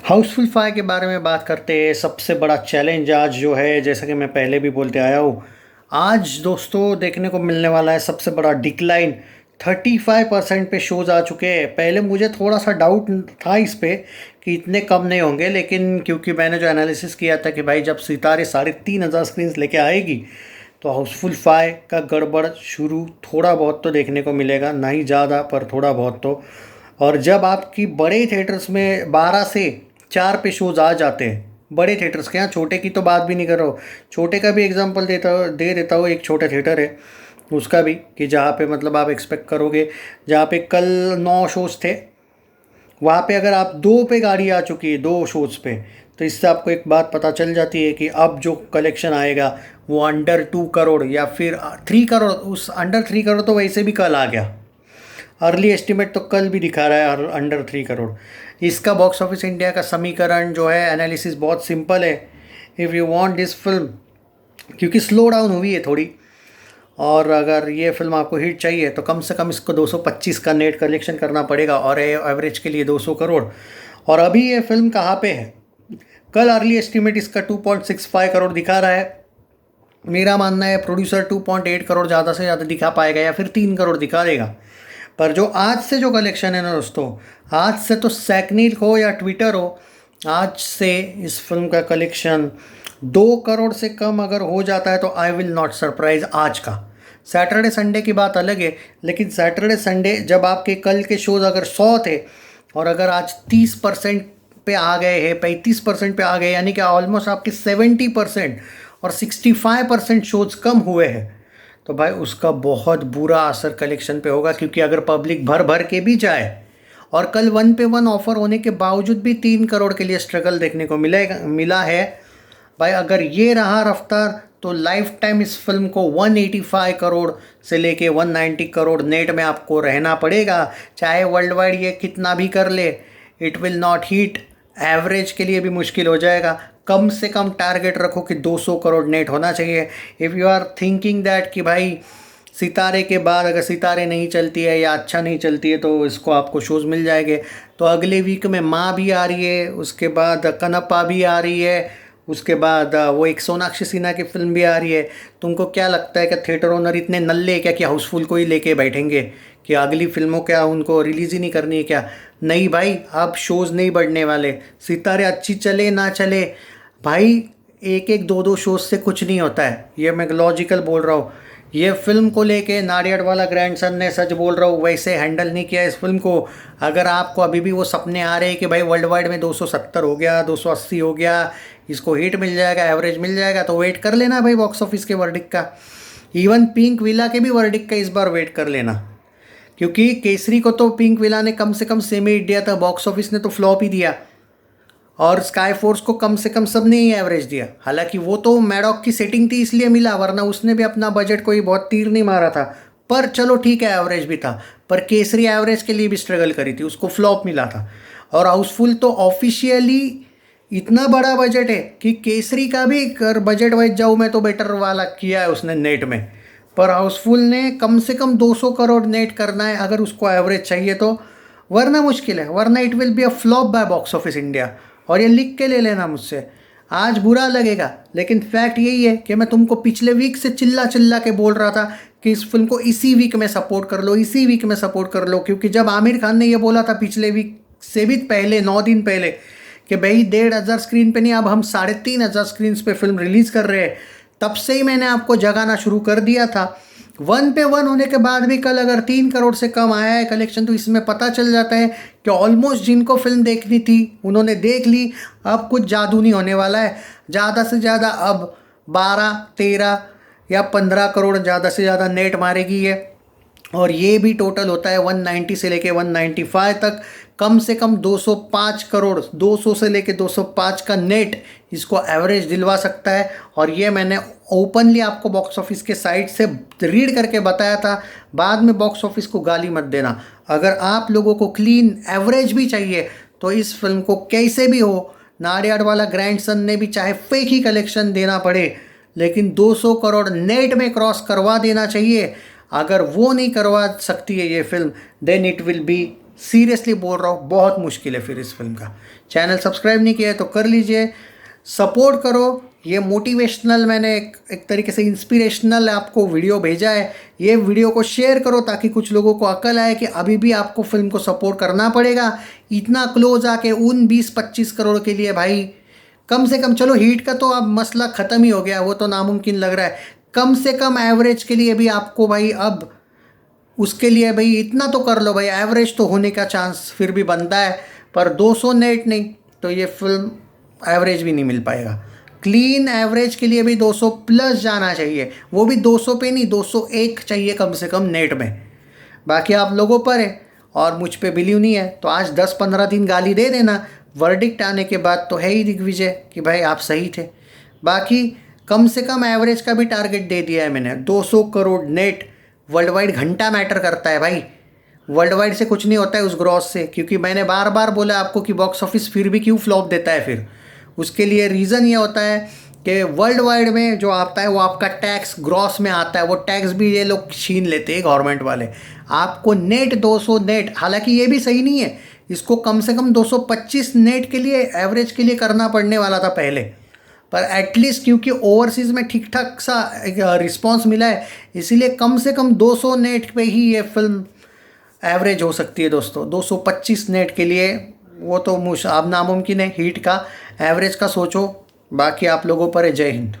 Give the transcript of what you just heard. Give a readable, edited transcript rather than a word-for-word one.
हाउसफुल 5 के बारे में बात करते हैं। सबसे बड़ा चैलेंज आज जो है, जैसा कि मैं पहले भी बोलते आया हूँ, आज दोस्तों देखने को मिलने वाला है सबसे बड़ा डिक्लाइन। 35% पे शोज़ आ चुके हैं। पहले मुझे थोड़ा सा डाउट था इस पे कि इतने कम नहीं होंगे, लेकिन क्योंकि मैंने जो एनालिसिस किया था कि भाई जब सितारे 3,500 स्क्रीन लेके आएगी तो हाउसफुल 5 का गड़बड़ शुरू थोड़ा बहुत तो देखने को मिलेगा, नहीं ज़्यादा पर थोड़ा बहुत तो। और जब आपकी बड़े थिएटर्स में 12 से 4 पे शोज़ आ जाते हैं, बड़े थिएटर्स के, यहाँ छोटे की तो बात भी नहीं कर रहा हूँ। छोटे का भी एग्जांपल दे देता हूँ। एक छोटा थिएटर है उसका भी, कि जहाँ पे मतलब आप एक्सपेक्ट करोगे, जहाँ पे कल 9 शोज़ थे, वहाँ पे अगर आप 2 पे गाड़ी आ चुकी है 2 शोज़ पे, तो इससे आपको एक बात पता चल जाती है कि अब जो कलेक्शन आएगा वो अंडर 2 करोड़ या फिर 3 करोड़। उस अंडर 3 करोड़ तो वैसे भी कल आ गया। अर्ली एस्टिमेट तो कल भी दिखा रहा है अंडर 3 करोड़। इसका बॉक्स ऑफिस इंडिया का समीकरण जो है, एनालिसिस बहुत सिंपल है। If you want this film, क्योंकि स्लो डाउन हुई है थोड़ी, और अगर ये फिल्म आपको हिट चाहिए तो कम से कम इसको 225 का नेट कलेक्शन करना पड़ेगा, और एवरेज के लिए 200 करोड़। और अभी ये फिल्म कहाँ पे है? कल अर्ली एस्टिमेट इसका 2.65 करोड़ दिखा रहा है। मेरा मानना है प्रोड्यूसर 2.8 करोड़ ज़्यादा से ज़्यादा दिखा पाएगा, या फिर 3 करोड़ दिखा देगा। पर जो आज से जो कलेक्शन है ना दोस्तों, आज से तो सैकनील हो या ट्विटर हो, आज से इस फिल्म का कलेक्शन 2 करोड़ से कम अगर हो जाता है तो आई विल नॉट सरप्राइज। आज का सैटरडे संडे की बात अलग है, लेकिन सैटरडे संडे जब आपके कल के शोज़ अगर 100 थे और अगर आज 30% पे आ गए हैं, 35% पे आ गए, यानी कि ऑलमोस्ट आपके 70% और 65% शोज़ कम हुए हैं, तो भाई उसका बहुत बुरा असर कलेक्शन पे होगा। क्योंकि अगर पब्लिक भर भर के भी जाए, और कल 1 पे 1 ऑफर होने के बावजूद भी 3 करोड़ के लिए स्ट्रगल देखने को मिला है भाई। अगर ये रहा रफ्तार तो लाइफ टाइम इस फिल्म को 185 करोड़ से लेके 190 करोड़ नेट में आपको रहना पड़ेगा। चाहे वर्ल्ड वाइड ये कितना भी कर ले, it will not hit. Average के लिए भी मुश्किल हो जाएगा। कम से कम टारगेट रखो कि 200 करोड़ नेट होना चाहिए। If you are thinking that कि भाई सितारे के बाद अगर सितारे नहीं चलती है या अच्छा नहीं चलती है तो इसको आपको शोज़ मिल जाएंगे, तो अगले वीक में माँ भी आ रही है, उसके बाद कनप्पा भी आ रही है, उसके बाद वो एक सोनाक्षी सिन्हा की फिल्म भी आ रही है। तुमको क्या लगता है कि थिएटर ओनर इतने नल्ले क्या कि हाउसफुल को ही लेके बैठेंगे कि अगली फिल्मों क्या उनको रिलीज़ ही नहीं करनी है क्या? नहीं भाई, अब शोज़ नहीं बढ़ने वाले। सितारे अच्छी चले ना चले भाई, एक एक दो दो शोज से कुछ नहीं होता है। ये मैं लॉजिकल बोल रहा हूँ। ये फिल्म को लेके नाडियाडवाला ग्रैंडसन ने, सच बोल रहा हूँ, वैसे हैंडल नहीं किया इस फिल्म को। अगर आपको अभी भी वो सपने आ रहे हैं कि भाई वर्ल्ड वाइड में 270 हो गया, 280 हो गया, इसको हिट मिल जाएगा, एवरेज मिल जाएगा, तो वेट कर लेना भाई बॉक्स ऑफिस के वर्डिक्ट का। इवन पिंक विला के भी वर्डिक्ट का इस बार वेट कर लेना, क्योंकि केसरी को तो पिंक विला ने कम से कम सेमी हिट दिया था, बॉक्स ऑफिस ने तो फ्लॉप ही दिया। और स्काई फोर्स को कम से कम सबने ही एवरेज दिया। हालांकि वो तो मैडॉक की सेटिंग थी इसलिए मिला, वरना उसने भी अपना बजट कोई बहुत तीर नहीं मारा था। पर चलो ठीक है, एवरेज भी था। पर केसरी एवरेज के लिए भी स्ट्रगल करी थी, उसको फ्लॉप मिला था। और हाउसफुल तो ऑफिशियली इतना बड़ा बजट है कि केसरी का भी कर बजट वाइज जाऊँ मैं तो बेटर वाला किया है उसने नेट में। पर हाउसफुल ने कम से कम 200 करोड़ नेट करना है अगर उसको एवरेज चाहिए तो, वरना मुश्किल है, वरना it will be a flop by box office India. और ये लिख के ले लेना मुझसे, आज बुरा लगेगा लेकिन फैक्ट यही है कि मैं तुमको पिछले वीक से चिल्ला चिल्ला के बोल रहा था कि इस फिल्म को इसी वीक में सपोर्ट कर लो, इसी वीक में सपोर्ट कर लो। क्योंकि जब आमिर खान ने ये बोला था पिछले वीक से भी पहले, 9 दिन पहले, कि भाई 1,500 स्क्रीन पे नहीं, अब हम 3,500 स्क्रीन पे फिल्म रिलीज़ कर रहे हैं, तब से ही मैंने आपको जगाना शुरू कर दिया था। 1 पे 1 होने के बाद भी कल अगर 3 करोड़ से कम आया है कलेक्शन, तो इसमें पता चल जाता है कि ऑलमोस्ट जिनको फिल्म देखनी थी उन्होंने देख ली। अब कुछ जादू नहीं होने वाला है। ज़्यादा से ज़्यादा अब 12, 13 या 15 करोड़ ज़्यादा से ज़्यादा नेट मारेगी ये। और ये भी टोटल होता है 190 से लेके 195 तक। कम से कम 205 करोड़, 200 से लेके 205 का नेट इसको एवरेज दिलवा सकता है। और ये मैंने ओपनली आपको बॉक्स ऑफिस के साइट से रीड करके बताया था। बाद में बॉक्स ऑफिस को गाली मत देना। अगर आप लोगों को क्लीन एवरेज भी चाहिए तो इस फिल्म को कैसे भी हो, नाडियाडवाला ग्रैंडसन ने भी चाहे फेक ही कलेक्शन देना पड़े, लेकिन 200 करोड़ नेट में क्रॉस करवा देना चाहिए। अगर वो नहीं करवा सकती है ये फिल्म, then it will be seriously बोल रहा हूँ, बहुत मुश्किल है फिर इस फिल्म का। चैनल सब्सक्राइब नहीं किया है तो कर लीजिए, सपोर्ट करो। ये मोटिवेशनल, मैंने एक तरीके से इंस्पिरेशनल आपको वीडियो भेजा है। ये वीडियो को शेयर करो ताकि कुछ लोगों को अकल आए कि अभी भी आपको फिल्म को सपोर्ट करना पड़ेगा। इतना क्लोज आके उन 20-25 करोड़ के लिए भाई, कम से कम, चलो हीट का तो अब मसला ख़त्म ही हो गया, वो तो नामुमकिन लग रहा है। कम से कम एवरेज के लिए भी आपको भाई, अब उसके लिए भाई इतना तो कर लो भाई, एवरेज तो होने का चांस फिर भी बनता है। पर 200 नेट नहीं तो ये फिल्म एवरेज भी नहीं मिल पाएगा। क्लीन एवरेज के लिए भी 200 प्लस जाना चाहिए, वो भी 200 पे नहीं, 201 चाहिए कम से कम नेट में। बाकी आप लोगों पर है, और मुझ पे बिलीव नहीं है तो आज 10-15 दिन गाली दे देना, वर्डिक्ट आने के बाद तो है ही दिग्विजय कि भाई आप सही थे। बाकी कम से कम एवरेज का भी टारगेट दे दिया है मैंने, 200 करोड़ नेट। वर्ल्ड वाइड घंटा मैटर करता है भाई, वर्ल्ड वाइड से कुछ नहीं होता है उस ग्रॉस से, क्योंकि मैंने बार बार बोला आपको कि बॉक्स ऑफिस फिर भी क्यों फ्लॉप देता है। फिर उसके लिए रीज़न ये होता है कि वर्ल्ड वाइड में जो आता है वो आपका टैक्स ग्रॉस में आता है, वो टैक्स भी ये लोग छीन लेते हैं गवर्नमेंट वाले। आपको नेट 200 नेट, हालांकि ये भी सही नहीं है, इसको कम से कम 225 नेट के लिए, एवरेज के लिए करना पड़ने वाला था पहले। पर एटलीस्ट क्योंकि ओवरसीज़ में ठीक ठाक सा रिस्पांस मिला है, इसीलिए कम से कम 200 नेट पे ही ये फिल्म एवरेज हो सकती है दोस्तों। 225 नेट के लिए वो तो अब नामुमकिन है। हीट का एवरेज का सोचो, बाकी आप लोगों पर है। जय हिंद।